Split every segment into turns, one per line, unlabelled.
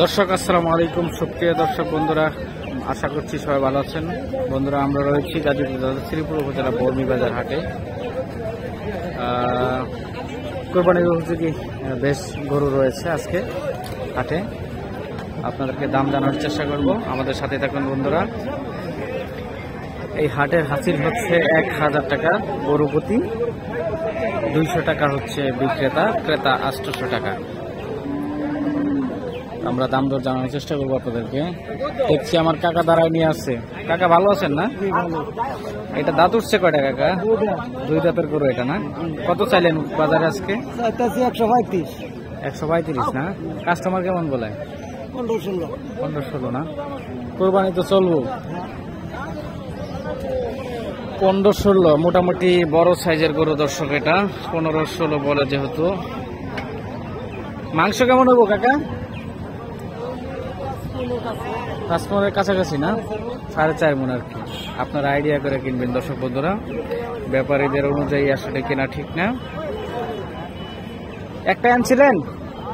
দর্শক আসসালামু আলাইকুম। সুপ্রিয় দর্শক বন্ধুরা, আশা করছি সবাই ভালো আছেন। বন্ধুরা, আমরা রয়েছি গাজীপুর শ্রীপুর উপজেলা বর্মি বাজার হাটে। কোরবানির উপযোগী বেশ গরু রয়েছে আজকে হাটে। আপনাদেরকে দাম জানার চেষ্টা করব, আমাদের সাথে থাকুন বন্ধুরা। এই হাটের হাসিল হচ্ছে 1000 টাকা গরু প্রতি, 200 টাকা হচ্ছে বিক্রেতা, ক্রেতা 800 টাকা। আমরা দাম দর জানানোর চেষ্টা করবো আপনাদেরকে। দেখছি আমার কাকা দাঁড়ায় নিয়ে আসছে। কাকা ভালো আছেন না? এটা দাঁত উঠছে কয়টা কাকা? 2 দাঁতের গরু এটা না? কত চাইলেন বাজারে আজকে? 135 না? কাস্টমার কেমন বলে? 15-16 না? কোরবানি তো চলবো। 15-16 মোটামুটি বড় সাইজের গরু দর্শক। এটা 15-16 বলে যেহেতু। মাংস কেমন হবো কাকা? 5 মনের কাছাকাছি না? 4.5 মন আর কি। আপনারা আইডিয়া করে কিনবেন দর্শক বন্ধুরা, ব্যাপারীদের অনুযায়ী আসলে কেনা ঠিক না। একটা আনছিলেন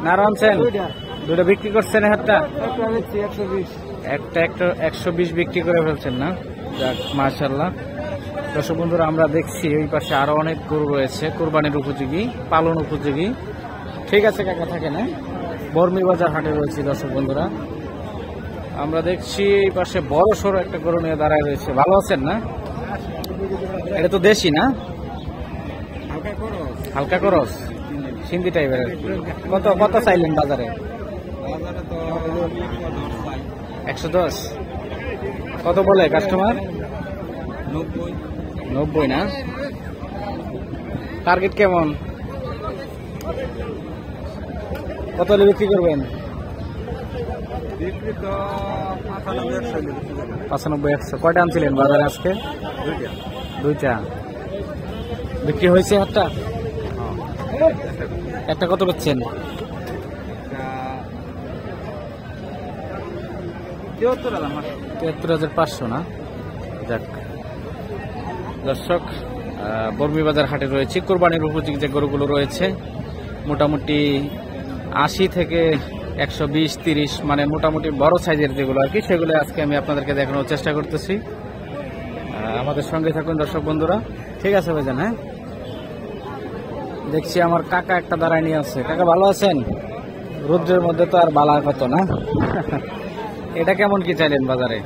না আরো আনছেন? 2টা বিক্রি করছেন? হাটটা একটা 120 বিক্রি করে ফেলছেন না? যাক, মাশাআল্লাহ। দর্শক বন্ধুরা, আমরা দেখছি ওই পাশে আরো অনেক গরু রয়েছে কোরবানির উপযোগী, পালন উপযোগী। ঠিক আছে কাকা, থাকে না? বর্মি বাজার হাটে রয়েছে দর্শক বন্ধুরা। আমরা দেখছি এই পাশে বড় সড়ো একটা গরু নিয়ে দাঁড়ায় রয়েছে। ভালো আছেন না? এটা তো দেশি না? হালকা করস, সিন্ধি টাইপের। কত কত চাইলেন বাজারে? 110। কত বলে কাস্টমার? 90 না? টার্গেট কেমন? কত হলে বিক্রি করবেন? 95-100। কয়টা আনছিলেন বাজারে আজকে? 2টা বিক্রি হয়েছে। একটা কত পাচ্ছেন? 73,500 না? যাক দর্শক, বর্মি বাজার হাটে রয়েছে কোরবানির উপযোগী যে গরুগুলো রয়েছে, মোটামুটি 80 থেকে 120-30, মানে মোটামুটি বড় সাইজের যেগুলো আর কি, সেগুলো আজকে আমি আপনাদেরকে দেখানোর চেষ্টা করতেছি। আমাদের সঙ্গে থাকুন দর্শক বন্ধুরা। ঠিক আছে ভাইজান? হ্যাঁ, দেখছি আমার কাকা একটা দাঁড়ায় নিয়ে আছে। কাকা ভালো আছেন? রৌদ্রের মধ্যে তো আর বালার কত না। এটা কেমন কি চাইলেন বাজারে?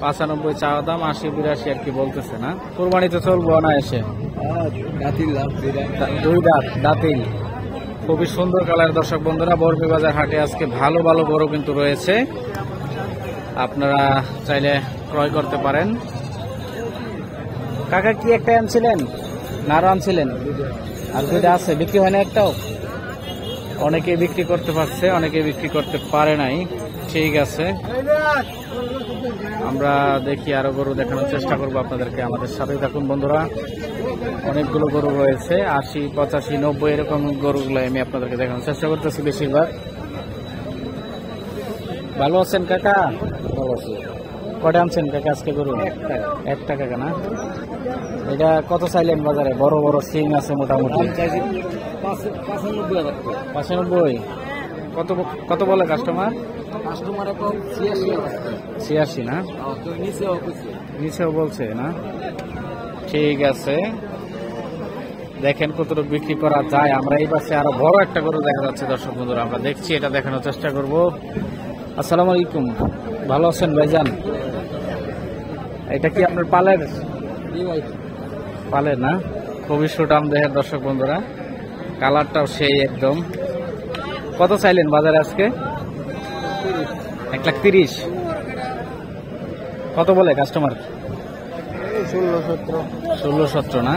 95 চাওয়া দাম, 80-82 আর কি বলতেছে না? কোরবানি তো চলবো না এসে। 2 দাঁত দাঁতিল, খুবই সুন্দর কালার দর্শক বন্ধুরা। বর্মি বাজার হাটে আজকে ভালো ভালো গরু কিন্তু রয়েছে, আপনারা চাইলে ক্রয় করতে পারেন। কাকা কি একটা আনছিলেন না আরো আনছিলেন? আর 2টা আছে, বিক্রি হয় না একটাও? অনেকে বিক্রি করতে পারছে, অনেকে বিক্রি করতে পারে নাই। ঠিক আছে, আমরা দেখি আরো গরু দেখানোর চেষ্টা করবো আপনাদেরকে। আমাদের সাথে থাকুন বন্ধুরা। অনেকগুলো গরু রয়েছে, 80, 85, 90 এরকম গরুগুলো আমি আপনাদেরকে দেখানোর চেষ্টা করতেছি বেশিরভাগ। ভালো আছেন কাকা? ভালো আছি। কটা আনছেন কাকা আজকে গরু? একটা কাকা না? এটা কত চাইলেন বাজারে? বড় বড় সিং আছে মোটামুটি। 95। কত কত বলে কাস্টমার? 86 না? নিচেও বলছে না? ঠিক আছে, দেখেন কতটুকু বিক্রি করা যায়। আমরা এই পাশে আরো বড় একটা গরু দেখা যাচ্ছে দর্শক বন্ধুরা, আমরা দেখছি, এটা দেখানোর চেষ্টা করব। আসসালামু আলাইকুম, ভালো আছেন ভাইজান? এটা কি আপনার পালের? পালের না? খুবই সুঠাম দেহের দর্শক বন্ধুরা, কালারটাও সেই একদম। কত চাইলেন বাজারে আজকে? 130। কত বলে কাস্টমার? 16-17 না?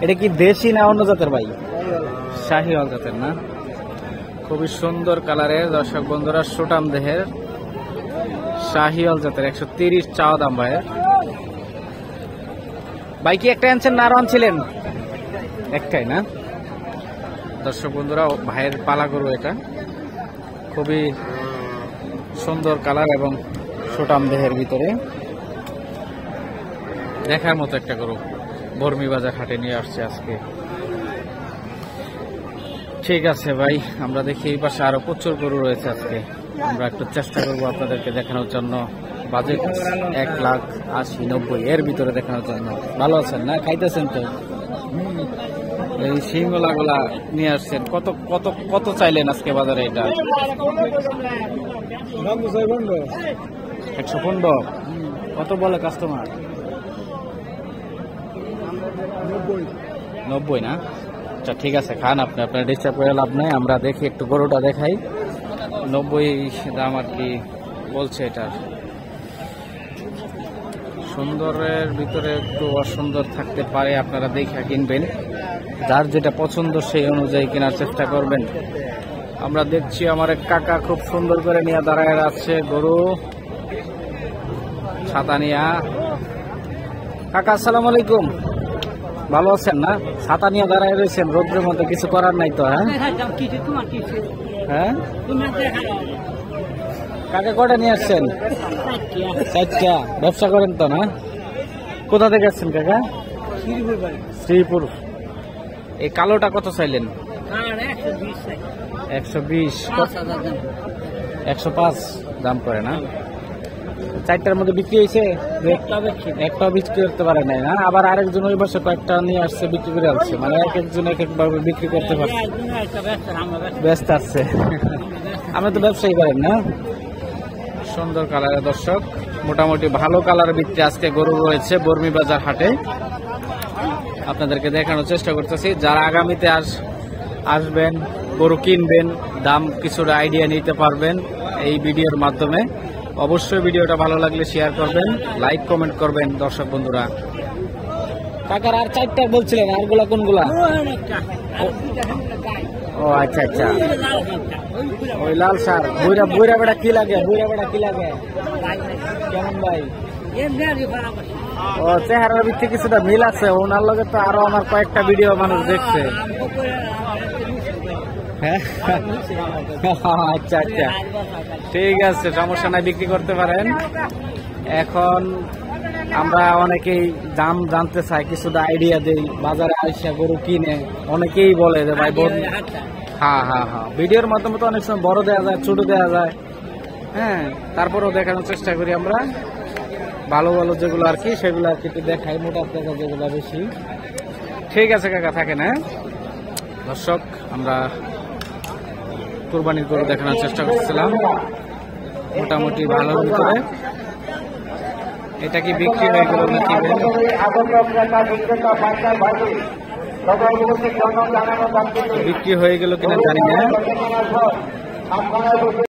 এটা কি দেশি না অন্য জাতের ভাই? শাহিওয়াল জাতের না? খুবই সুন্দর কালারের দর্শক বন্ধুরা, সুঠাম দেহের শাহিওয়াল জাতের। 130 চাওয়া দাম ভাইয়ের। ভাই কি একটা আনছেন না আরো আনছিলেন? একটাই না? দর্শক বন্ধুরা, ভাইয়ের পালা গরু এটা, খুবই সুন্দর কালার এবং সুঠাম দেহের ভিতরে, দেখার মতো একটা গরু বর্মি বাজার হাটে নিয়ে আসছে আজকে। ঠিক আছে ভাই, আমরা দেখি এই পাশে আরো প্রচুর গরু রয়েছে আজকে। আমরা একটু চেষ্টা করবো আপনাদেরকে দেখানোর জন্য। বাজেট 1,80,90 এর ভিতরে দেখানোর জন্য। ভালো আছেন না? খাইতেছেন তো? এই সিংলা গুলা নিয়ে আসছেন, কত কত কত চাইলেন আজকে বাজারে? এটা 115। কত বলে কাস্টমার? 90 না? আচ্ছা ঠিক আছে, খান আপনি, আপনার ডিস্টার্ব করে লাভ নেই। আমরা দেখি একটু গরুটা দেখাই। 90 দাম আর কি বলছে। এটা সুন্দরের ভিতরে একটু অসুন্দর থাকতে পারে, আপনারা দেখে কিনবেন। যার যেটা পছন্দ সেই অনুযায়ী কেনার চেষ্টা করবেন। আমরা দেখছি আমার এক কাকা খুব সুন্দর করে নিয়ে দাঁড়ায় আছে গরু, ছাতা নিয়া। কাকা আসসালামু আলাইকুম, ভালো আছেন না? ছাতা নিয়ে দাঁড়ায় রয়েছেন রোদ্রের মধ্যে, কিছু করার নাই তো? হ্যাঁ কাকা কটা নিয়ে আসছেন? 4টা। ব্যবসা করেন তো না? কোথা থেকে আসছেন কাকা? শ্রীপুর। এই কালোটা কত চাইলেন? 120। 105 দাম করে না? 4টার মধ্যে বিক্রি হয়েছে? একটা বিক্রি করতে পারে নাই না? আবার আরেকজন ওই বছর কয়েকটা নিয়ে আসছে, বিক্রি করে আসছে। মানে এক একজন এক একভাবে বিক্রি করতে পারছে, ব্যস্ত আসছে। আপনি তো ব্যবসায়ী করেন না? সুন্দর কালারের দর্শক, মোটামুটি ভালো কালারের ভিত্তি আজকে গরু রয়েছে বর্মি বাজার হাটে। আপনাদেরকে দেখানোর চেষ্টা করতেছি। যারা আগামীতে আসবেন, গরু কিনবেন, দাম কিছুটা আইডিয়া নিতে পারবেন এই ভিডিওর মাধ্যমে। অবশ্যই ভিডিওটা ভালো লাগলে শেয়ার করবেন, লাইক কমেন্ট করবেন দর্শক বন্ধুরা। কাকার আর 4টা বলছিলেন, আরগুলা কোনগুলা? ও আচ্ছা আচ্ছা, ওই লাল সার। বুইরা বেড়া কি লাগে? বুইরা বেড়া কি লাগে? কেমন ভাই? ও চেহারার ভিত্তি কিছুটা মিল আছে ওনার লগে তো। আরো আমার কয়েকটা ভিডিও মানুষ দেখছে। হ্যাঁ আচ্ছা আচ্ছা ঠিক আছে, সমস্যা নাই, বিক্রি করতে পারেন। এখন আমরা অনেকেই দাম জানতে চাই, কিছুটা আইডিয়া দেই। বাজারে আইসা গরু কিনে অনেকেই বলে যে ভাই হ্যাঁ হ্যাঁ হ্যাঁ, ভিডিওর মাধ্যমে তো অনেক সময় বড় দেওয়া যায়, ছোট দেওয়া যায়। হ্যাঁ, তারপরেও দেখানোর চেষ্টা করি আমরা। ভালো ভালো যেগুলো আর কি সেগুলো আর কি একটু দেখাই, মোটা টাকা যেগুলো বেশি। ঠিক আছে কাকা, থাকেন। হ্যাঁ দর্শক, আমরা কুরবানির গরু দেখানোর চেষ্টা করছিলাম মোটামুটি ভালোর ভিতরে। এটা কি বিক্রি হয়ে গেল নাকি? বিক্রি হয়ে গেল কিনা জানি না।